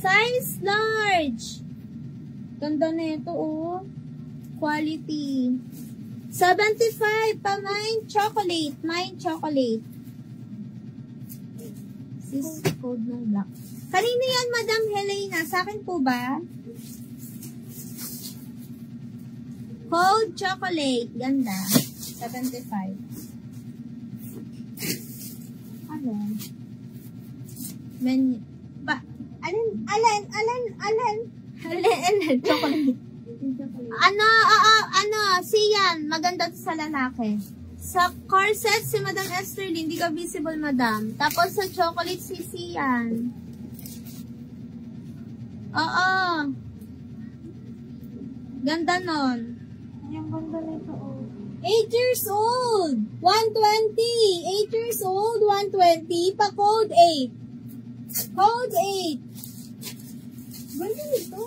Size large. Ganda na ito, oh. Quality. 75 pa mine chocolate. Mine chocolate. This is code ng black. Kanino yan, Madam Helena? Sa akin po ba? Code chocolate. Ganda. 75. Ano? Menu. Alin? Chocolate. Siyan. Maganda to sa lalaki. Sa corset, si Madam Estherlyn, hindi ka visible, Madam. Tapos sa chocolate, si Siyan. Oo. Ganda nun. Yung ganda nito, oh. 8 years old. 120. 8 years old, 120. Pa code 8. Code 8. Ganda nito.